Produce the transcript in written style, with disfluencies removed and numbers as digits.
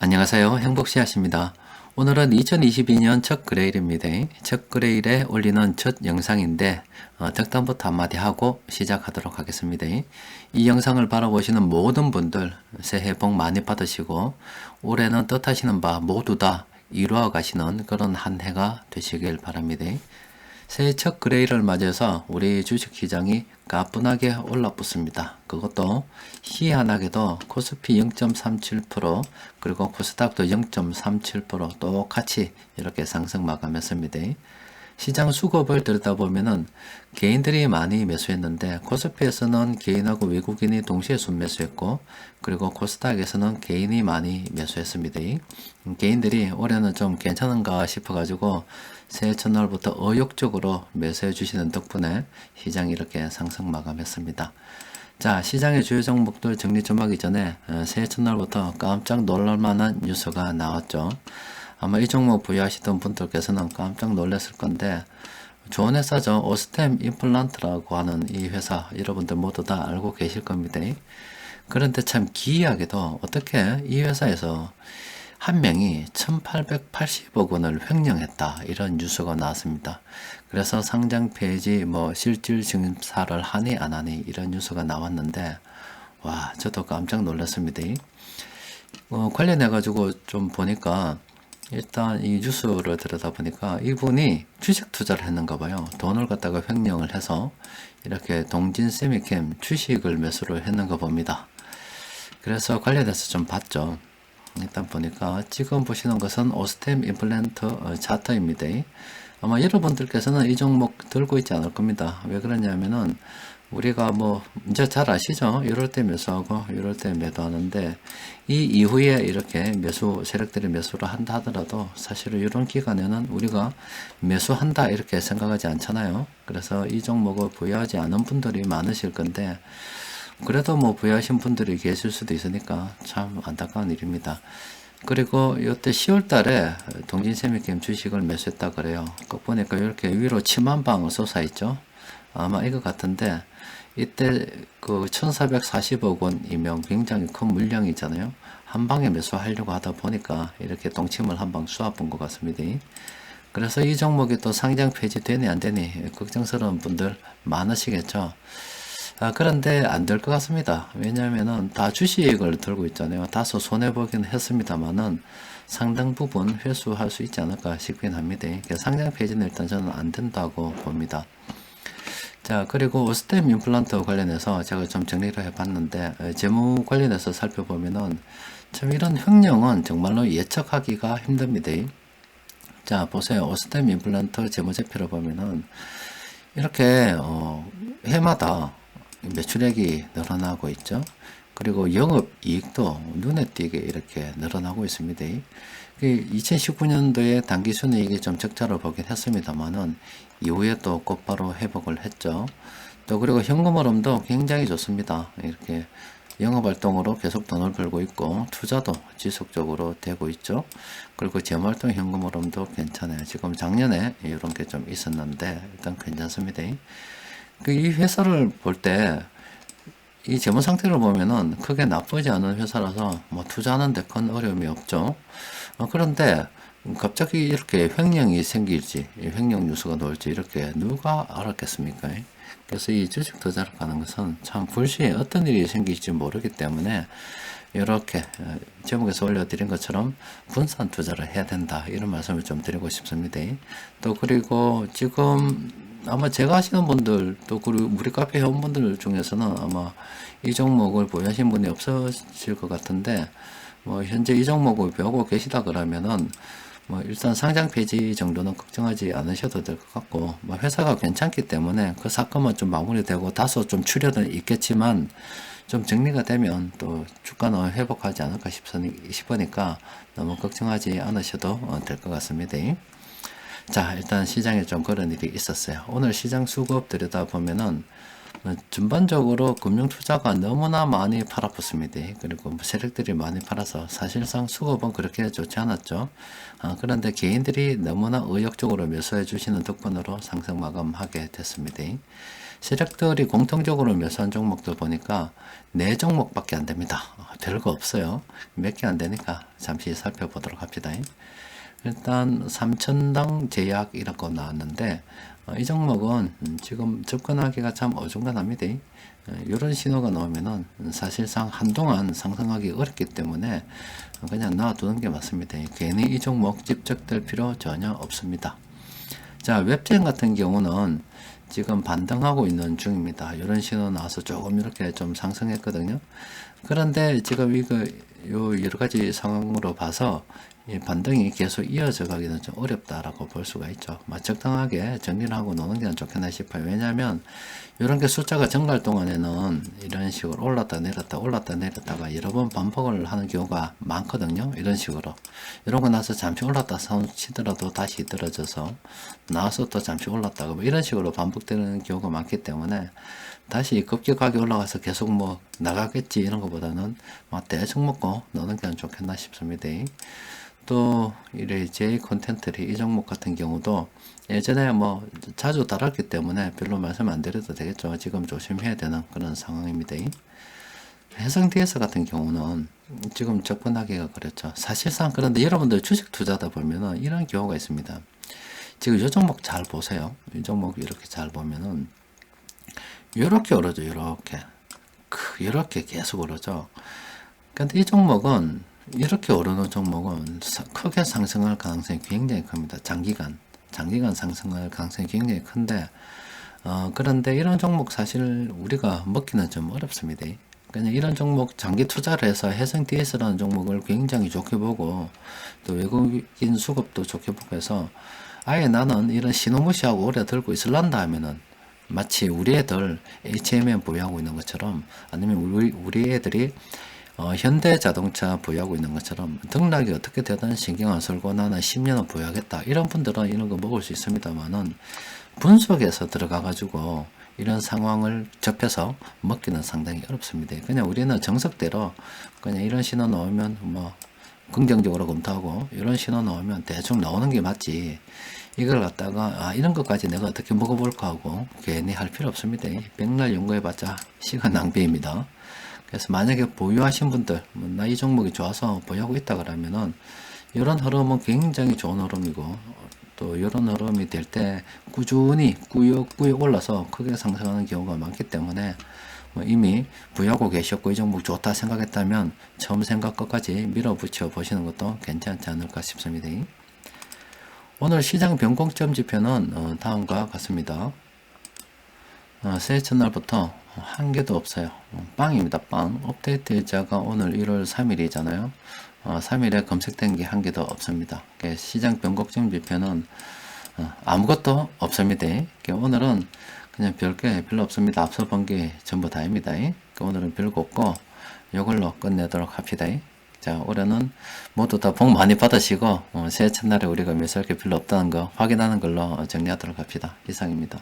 안녕하세요. 행복씨앗입니다. 오늘은 2022년 첫 그레일입니다. 첫 그레일에 올리는 첫 영상인데 덕담부터 한마디 하고 시작하도록 하겠습니다. 이 영상을 바라보시는 모든 분들 새해 복 많이 받으시고 올해는 뜻하시는 바 모두 다 이루어 가시는 그런 한 해가 되시길 바랍니다. 새해 첫 그레이를 맞이해서 우리 주식시장이 가뿐하게 올라붙습니다. 그것도 희한하게도 코스피 0.37% 그리고 코스닥도 0.37% 똑같이 이렇게 상승 마감했습니다. 시장 수급을 들여다보면은 개인들이 많이 매수했는데 코스피에서는 개인하고 외국인이 동시에 순매수했고 그리고 코스닥에서는 개인이 많이 매수했습니다. 개인들이 올해는 좀 괜찮은가 싶어가지고 새해 첫날부터 의욕적으로 매수해 주시는 덕분에 시장이 이렇게 상승 마감했습니다. 자, 시장의 주요 종목들 정리 좀 하기 전에 새해 첫날부터 깜짝 놀랄만한 뉴스가 나왔죠. 아마 이 종목 보유하시던 분들께서는 깜짝 놀랐을 건데 좋은 회사죠. 오스템 임플란트라고 하는 이 회사 여러분들 모두 다 알고 계실 겁니다. 그런데 참 기이하게도 어떻게 이 회사에서 한 명이 1880억 원을 횡령했다 이런 뉴스가 나왔습니다. 그래서 상장 폐지 실질 증사를 하니 안 하니 이런 뉴스가 나왔는데 와 저도 깜짝 놀랐습니다. 관련해 가지고 좀 보니까 일단 이 뉴스를 들여다보니까 이분이 주식 투자를 했는가 봐요. 돈을 갖다가 횡령을 해서 이렇게 동진 세미캠 주식을 매수를 했는가 봅니다. 그래서 관련해서 좀 봤죠. 일단 보니까 지금 보시는 것은 오스템 임플란트 차트입니다. 아마 여러분들께서는 이 종목 들고 있지 않을 겁니다. 왜 그러냐면은 우리가 이제 잘 아시죠? 이럴 때 매수하고 이럴 때 매도하는데 이 이후에 이렇게 매수 세력들이 매수를 한다 하더라도 사실은 이런 기간에는 우리가 매수한다 이렇게 생각하지 않잖아요. 그래서 이 종목을 보유하지 않은 분들이 많으실 건데 그래도 부유하신 분들이 계실 수도 있으니까 참 안타까운 일입니다. 그리고 이때 10월 달에 동진세미캠 주식을 매수했다 그래요. 그 보니까 이렇게 위로 치만방을 솟아있죠. 아마 이거 같은데 이때 그 1440억 원이면 굉장히 큰 물량이잖아요. 한 방에 매수하려고 하다 보니까 이렇게 동침을 한 방 쏘아본 것 같습니다. 그래서 이 종목이 또 상장 폐지 되니 안 되니 걱정스러운 분들 많으시겠죠. 그런데 안 될 것 같습니다. 왜냐하면은 다 주식을 들고 있잖아요. 다소 손해보긴 했습니다만은 상당 부분 회수할 수 있지 않을까 싶긴 합니다. 상장 폐지는 일단 저는 안 된다고 봅니다. 자, 그리고 오스템 임플란트 관련해서 제가 좀 정리를 해봤는데 재무 관련해서 살펴보면은 참 이런 횡령은 정말로 예측하기가 힘듭니다. 자, 보세요. 오스템 임플란트 재무제표를 보면은 이렇게 해마다 매출액이 늘어나고 있죠. 그리고 영업이익도 눈에 띄게 이렇게 늘어나고 있습니다. 2019년도에 당기순이익이 좀 적자를 보긴 했습니다만은 이후에 또 곧바로 회복을 했죠. 또 그리고 현금 흐름도 굉장히 좋습니다. 이렇게 영업활동으로 계속 돈을 벌고 있고 투자도 지속적으로 되고 있죠. 그리고 재무활동 현금 흐름도 괜찮아요. 지금 작년에 이런 게 좀 있었는데 일단 괜찮습니다. 이 회사를 볼 때 이 재무 상태를 보면은 크게 나쁘지 않은 회사라서 투자하는데 큰 어려움이 없죠. 그런데 갑자기 이렇게 횡령이 생길지, 횡령 뉴스가 나올지 이렇게 누가 알았겠습니까? 그래서 이 주식 투자를 가는 것은 참 불시에 어떤 일이 생길지 모르기 때문에 이렇게 제목에서 올려드린 것처럼 분산 투자를 해야 된다 이런 말씀을 좀 드리고 싶습니다. 또 그리고 지금 아마 제가 하시는 분들 또 그리고 우리 카페 회원분들 중에서는 아마 이 종목을 보유하신 분이 없으실 것 같은데 현재 이 종목을 배우고 계시다 그러면은 일단 상장 폐지 정도는 걱정하지 않으셔도 될 것 같고 회사가 괜찮기 때문에 그 사건은 좀 마무리되고 다소 좀 출혈은 있겠지만 좀 정리가 되면 또 주가는 회복하지 않을까 싶으니까 너무 걱정하지 않으셔도 될 것 같습니다. 자, 일단 시장에 좀 그런 일이 있었어요. 오늘 시장 수급 들여다보면은 전반적으로 금융투자가 너무나 많이 팔아붙습니다. 그리고 세력들이 많이 팔아서 사실상 수급은 그렇게 좋지 않았죠. 그런데 개인들이 너무나 의욕적으로 매수해 주시는 덕분으로 상승 마감하게 됐습니다. 세력들이 공통적으로 매수한 종목들 보니까 4종목밖에 안 됩니다. 별거 없어요. 몇 개 안 되니까 잠시 살펴보도록 합시다. 일단 삼천당 제약이라고 나왔는데 이 종목은 지금 접근하기가 참 어중간합니다. 이런 신호가 나오면은 사실상 한동안 상승하기 어렵기 때문에 그냥 놔두는 게 맞습니다. 괜히 이 종목 집적될 필요 전혀 없습니다. 자, 웹젠 같은 경우는 지금 반등하고 있는 중입니다. 이런 신호 나와서 조금 이렇게 좀 상승했거든요. 그런데 지금 요 여러 가지 상황으로 봐서 이 반등이 계속 이어져 가기는 좀 어렵다라고 볼 수가 있죠. 적당하게 정리를 하고 노는 게 좋겠나 싶어요. 왜냐하면 이런 게 숫자가 증가할 동안에는 이런 식으로 올랐다 내렸다 올랐다 내렸다가 여러 번 반복을 하는 경우가 많거든요. 이런 식으로 이러고 나서 잠시 올랐다 치더라도 다시 떨어져서 나와서 또 잠시 올랐다가 뭐 이런 식으로 반복되는 경우가 많기 때문에 다시 급격하게 올라가서 계속 뭐 나가겠지 이런 것보다는 대충 먹고 노는 게 좋겠나 싶습니다. 또 이래 J 콘텐츠리 이 종목 같은 경우도 예전에 뭐 자주 다뤘기 때문에 별로 말씀 안 드려도 되겠죠. 지금 조심해야 되는 그런 상황입니다. 해성 DS 같은 경우는 지금 접근하기가 그렇죠. 사실상 그런데 여러분들 주식 투자다 보면은 이런 경우가 있습니다. 지금 이 종목 잘 보세요. 이 종목 이렇게 잘 보면은 이렇게 오르죠. 이렇게 계속 오르죠. 근데 이 종목은 이렇게 오르는 종목은 크게 상승할 가능성이 굉장히 큽니다. 장기간 상승할 가능성이 굉장히 큰데 그런데 이런 종목 사실 우리가 먹기는 좀 어렵습니다. 그냥 이런 종목 장기 투자를 해서 해성 DS라는 종목을 굉장히 좋게 보고 또 외국인 수급도 좋게 보고 해서 아예 나는 이런 신호 무시하고 오래 들고 있을란다 하면은 마치 우리 애들 HMM 보유하고 있는 것처럼 아니면 우리 애들이 현대자동차 보유하고 있는 것처럼 등락이 어떻게 되든 신경 안 쓰고 나는 10년은 보유하겠다 이런 분들은 이런 거 먹을 수 있습니다만은 분석해서 들어가 가지고 이런 상황을 접해서 먹기는 상당히 어렵습니다. 그냥 우리는 정석대로 그냥 이런 신호 나오면 뭐 긍정적으로 검토하고 이런 신호 나오면 대충 나오는 게 맞지 이걸 갖다가 이런 것까지 내가 어떻게 먹어볼까 하고 괜히 할 필요 없습니다. 백날 연구해봤자 시간 낭비입니다. 그래서 만약에 보유하신 분들 나 이 종목이 좋아서 보유하고 있다 그러면은 이런 흐름은 굉장히 좋은 흐름이고 또 이런 흐름이 될 때 꾸준히 꾸역꾸역 올라서 크게 상승하는 경우가 많기 때문에 이미 보유하고 계셨고 이 종목 좋다 생각했다면 처음 생각 것까지 밀어붙여 보시는 것도 괜찮지 않을까 싶습니다. 오늘 시장 변곡점 지표는 다음과 같습니다. 새해 첫날부터 한 개도 없어요. 빵입니다. 빵. 업데이트 일자가 오늘 1월 3일이잖아요. 3일에 검색된 게 한 개도 없습니다. 시장 변곡점 지표는 아무것도 없습니다. 오늘은 그냥 별게 별로 없습니다. 앞서 본 게 전부 다입니다. 오늘은 별거 없고 이걸로 끝내도록 합시다. 자, 올해는 모두 다 복 많이 받으시고 새해 첫날에 우리가 매수할 게 별로 없다는 거 확인하는 걸로 정리하도록 합시다. 이상입니다.